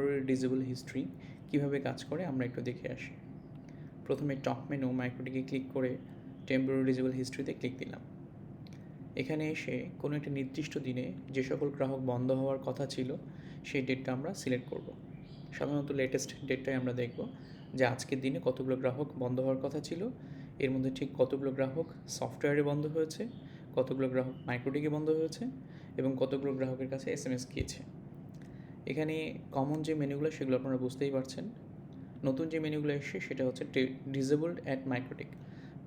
Temporary disable history কীভাবে কাজ করে আমরা একটু দেখে আসি। প্রথমে টপ মেনু মাইক্রোটিকে ক্লিক করে টেম্পোরারি ডিসেবল হিস্ট্রিতে ক্লিক দিলাম। এখানে এসে কোনো একটা নির্দিষ্ট দিনে যে সকল গ্রাহক বন্ধ হওয়ার কথা ছিল সেই ডেটটা আমরা সিলেক্ট করব। সাধারণত লেটেস্ট ডেটটাই আমরা দেখব যে আজকের দিনে কতগুলো গ্রাহক বন্ধ হওয়ার কথা ছিল, এর মধ্যে ঠিক কতগুলো গ্রাহক সফটওয়্যারে বন্ধ হয়েছে, কতগুলো গ্রাহক মাইক্রোটিকে বন্ধ হয়েছে এবং কতগুলো গ্রাহকের কাছে SMS গিয়েছে। এখানে কমন যে মেনুগুলো সেগুলো আপনারা বুঝতেই পারছেন। নতুন যে মেনুগুলো এসে সেটা হচ্ছে ডিসেবলড অ্যাট মাইক্রোটিক,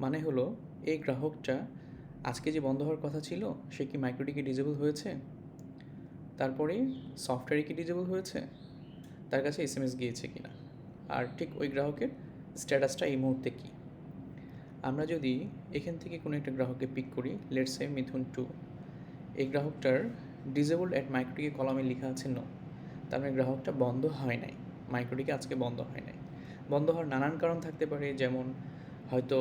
মানে হলো এই গ্রাহকটা আজকে যে বন্ধ হওয়ার কথা ছিল সে কি মাইক্রোটিকে ডিসেবল হয়েছে, তারপরে সফটওয়্যারে কি ডিসেবল হয়েছে, তার কাছে SMS গিয়েছে কি না, আর ঠিক ওই গ্রাহকের স্ট্যাটাসটা এই মুহূর্তে কী। আমরা যদি এখান থেকে কোনো একটা গ্রাহককে পিক করি, লেটস সে মিথুন 2, এই গ্রাহকটার ডিসেবলড অ্যাট মাইক্রোটিকে কলামে লেখা আছে নো, তার মানে গ্রাহকটা বন্ধ হয় নাই, মাইক্রোটিকে আজকে বন্ধ হয় নাই। বন্ধ হওয়ার নানান কারণ থাকতে পারে, যেমন হয়তো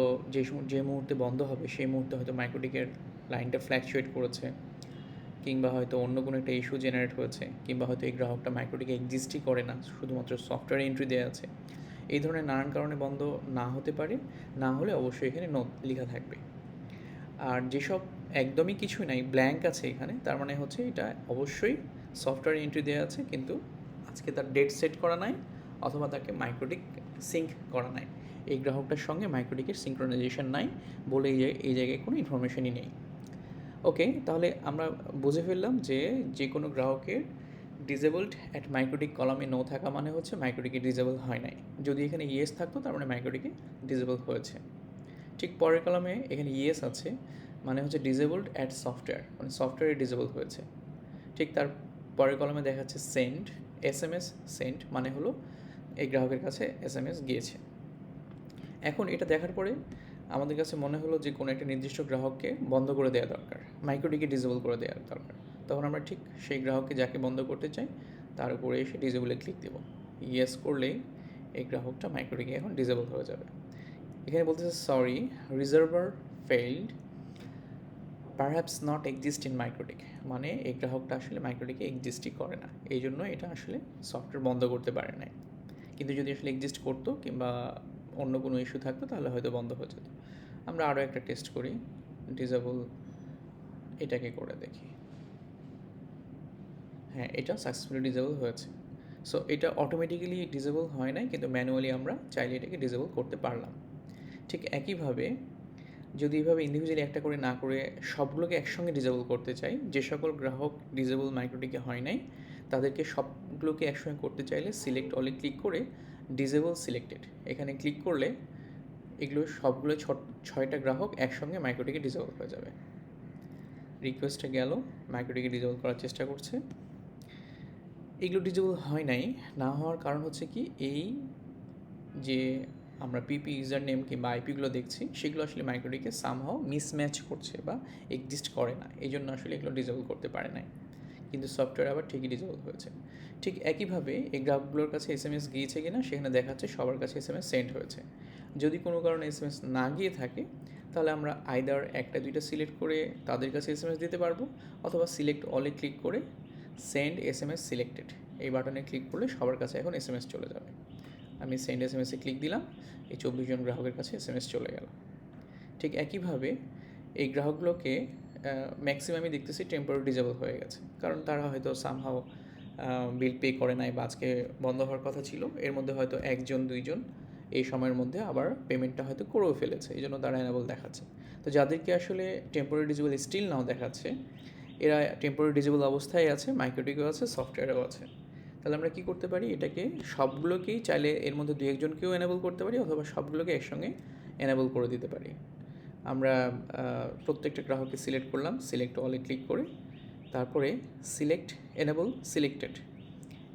যে মুহূর্তে বন্ধ হবে সেই মুহূর্তে হয়তো মাইক্রোটিকের লাইনটা ফ্ল্যাকচুয়েট করেছে, কিংবা হয়তো অন্য কোনো একটা ইস্যু জেনারেট হয়েছে, কিংবা হয়তো এই গ্রাহকটা মাইক্রোটিকে এক্সিস্টই করে না, শুধুমাত্র সফটওয়্যার এন্ট্রি দেওয়া আছে। এই ধরনের নানান কারণে বন্ধ না হতে পারে, না হলে অবশ্যই এখানে নো লেখা থাকবে। আর যেসব একদমই কিছু নাই, ব্ল্যাঙ্ক আছে এখানে, তার মানে হচ্ছে এটা অবশ্যই সফটওয়্যার এন্ট্রি দেওয়া আছে কিন্তু আজকে তার ডেট সেট করা নাই, অথবা তাকে মাইক্রোটিক সিঙ্ক করা নাই, এই গ্রাহকটার সঙ্গে মাইক্রোটিকের সিঙ্ক্রোনাইজেশন নাই বলে এই জায়গায় কোনো ইনফরমেশনই নেই। ওকে, তাহলে আমরা বুঝে ফেললাম যে কোনো গ্রাহকের ডিসেবলড অ্যাট মাইক্রোটিক কলামে নো থাকা মানে হচ্ছে মাইক্রোটিকে ডিসেবল হয় নাই। যদি এখানে ইয়েস থাকতো তার মানে মাইক্রোটিকে ডিসেবল হয়েছে। ঠিক পরের কলামে এখানে ইয়েস আছে মানে হচ্ছে ডিসেবলড অ্যাট সফটওয়্যার, মানে সফটওয়্যারে ডিসেবল হয়েছে। ঠিক তার পরের কলামে দেখাচ্ছে সেন্ড, SMS সেন্ড মানে হলো এই গ্রাহকের কাছে SMS গিয়েছে। এখন এটা দেখার পরে আমাদের কাছে মনে হলো যে কোনো একটা নির্দিষ্ট গ্রাহককে বন্ধ করে দেওয়া দরকার, মাইক্রোটিকে ডিসেবল করে দেওয়া দরকার। তখন আমরা ঠিক সেই গ্রাহককে যাকে বন্ধ করতে চাই তার উপরে এসে ডিসেবলে ক্লিক দেবো। ইয়েস করলেই এই গ্রাহকটা মাইক্রোটিকে এখন ডিসেবল হয়ে যাবে। এখানে বলতেছে sorry, reservoir failed, perhaps not exist in MikroTik, মানে এই গ্রাহকটা আসলে মাইক্রোটিকে এক্সিস্টই করে না, এই জন্য এটা আসলে সফটওয়্যার বন্ধ করতে পারে না। কিন্তু যদি আসলে এক্সিস্ট করতো কিংবা অন্য কোনো ইস্যু থাকতো তাহলে হয়তো বন্ধ হয়ে যেত। আমরা আরও একটা টেস্ট করি, ডিসেবল এটাকে করে দেখি। হ্যাঁ, এটা সাকসেসফুলি ডিসেবল হয়েছে। সো এটা অটোমেটিক্যালি ডিসেবল হয় নাই, কিন্তু ম্যানুয়ালি আমরা চাইলে এটাকে ডিসেবল করতে পারলাম। ঠিক একইভাবে যদি এইভাবে ইন্ডিভিজুয়ালি একটা করে না করে সবগুলোকে একসঙ্গে ডিসেবল করতে চাই, যে সকল গ্রাহক ডিসেবল মাইক্রোটিকে হয় নাই তাদেরকে সবগুলোকে একসঙ্গে করতে চাইলে সিলেক্ট অলে ক্লিক করে ডিসেবল সিলেক্টেড এখানে ক্লিক করলে এগুলো সবগুলো 6টা গ্রাহক একসঙ্গে মাইক্রোটিকে ডিসেবল হয়ে যাবে। রিকোয়েস্টে গেল, মাইক্রোটিকে ডিসেবল করার চেষ্টা করছে, এগুলো ডিসেবল হয় নাই। না হওয়ার কারণ হচ্ছে কি, এই যে আমরা পিপি ইউজার নেম কিংবা আইপিগুলো দেখছি সেগুলো আসলে মাইক্রোটিকে সামহাও মিসম্যাচ করছে বা এক্সিস্ট করে না, এই জন্য আসলে এগুলো ডিসেবল করতে পারে নাই, কিন্তু সফটওয়্যার আবার ঠিকই ডিসেবল হয়েছে। ঠিক একইভাবে এই গ্রাহকগুলোর কাছে SMS গিয়েছে কিনা সেখানে দেখাচ্ছে সবার কাছে SMS সেন্ড হয়েছে। যদি কোনো কারণে SMS না গিয়ে থাকে তাহলে আমরা আইদার একটা দুইটা সিলেক্ট করে তাদের কাছে SMS দিতে পারবো, অথবা সিলেক্ট অলে ক্লিক করে সেন্ড SMS সিলেক্টেড এই বাটনে ক্লিক করলে সবার কাছে এখন SMS চলে যাবে। আমি সেন্ড SMS-এ ক্লিক দিলাম, এই 24 জন গ্রাহকের কাছে SMS চলে গেল। ঠিক একইভাবে এই গ্রাহকগুলোকে ম্যাক্সিমামই দেখতেছি টেম্পোরারি ডিসেবল হয়ে গেছে, কারণ তারা হয়তো সামহাও বিল পে করে নাই বা আজকে বন্ধ হওয়ার কথা ছিল, এর মধ্যে হয়তো 1-2 জন এই সময়ের মধ্যে আবার পেমেন্টটা হয়তো করেও ফেলেছে, এই জন্য তারা এনেবল দেখাচ্ছে। তো যাদেরকে আসলে টেম্পোরারি ডিসেবল স্টিল নাও দেখাচ্ছে, এরা টেম্পোরারি ডিসেবল অবস্থায় আছে, মাইক্রোটিকও আছে, সফটওয়্যারও আছে। তাহলে আমরা কী করতে পারি, এটাকে সবগুলোকেই চাইলে এর মধ্যে 2-1জনকেও এনেবল করতে পারি, অথবা সবগুলোকে একসঙ্গে এনেবল করে দিতে পারি। আমরা প্রত্যেকটা গ্রাহককে সিলেক্ট করলাম, সিলেক্ট অলে ক্লিক করে তারপরে সিলেক্ট এনেবল সিলেক্টেড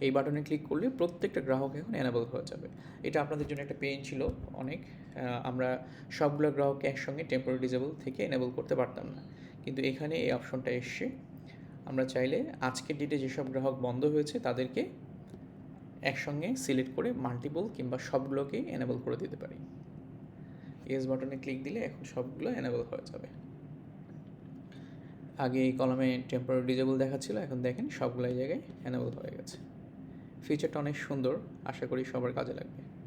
এই বাটনে ক্লিক করলে প্রত্যেকটা গ্রাহক এখন এনেবল হয়ে যাবে। এটা আপনাদের জন্য একটা পেইন ছিল অনেক, আমরা সবগুলো গ্রাহককে একসঙ্গে টেম্পোরারি ডিসেবল থেকে এনেবল করতে পারতাম না, কিন্তু এখানে এই অপশনটা এসছে। আমরা চাইলে আজকের ডেটে যেসব গ্রাহক বন্ধ হয়েছে তাদেরকে একসঙ্গে সিলেক্ট করে মাল্টিপল কিংবা সবগুলোকেই এনেবল করে দিতে পারি। ইয়েস বাটনে ক্লিক দিলে এখন সবগুলো এনেবল হয়ে যাবে। আগে এই কলামে টেম্পোরারি ডিসেবল দেখাচ্ছিল, এখন দেখেন সবগুলো জায়গায় এনেবল হয়ে গেছে। ফিচারটা অনেক সুন্দর, আশা করি সবার কাজে লাগবে।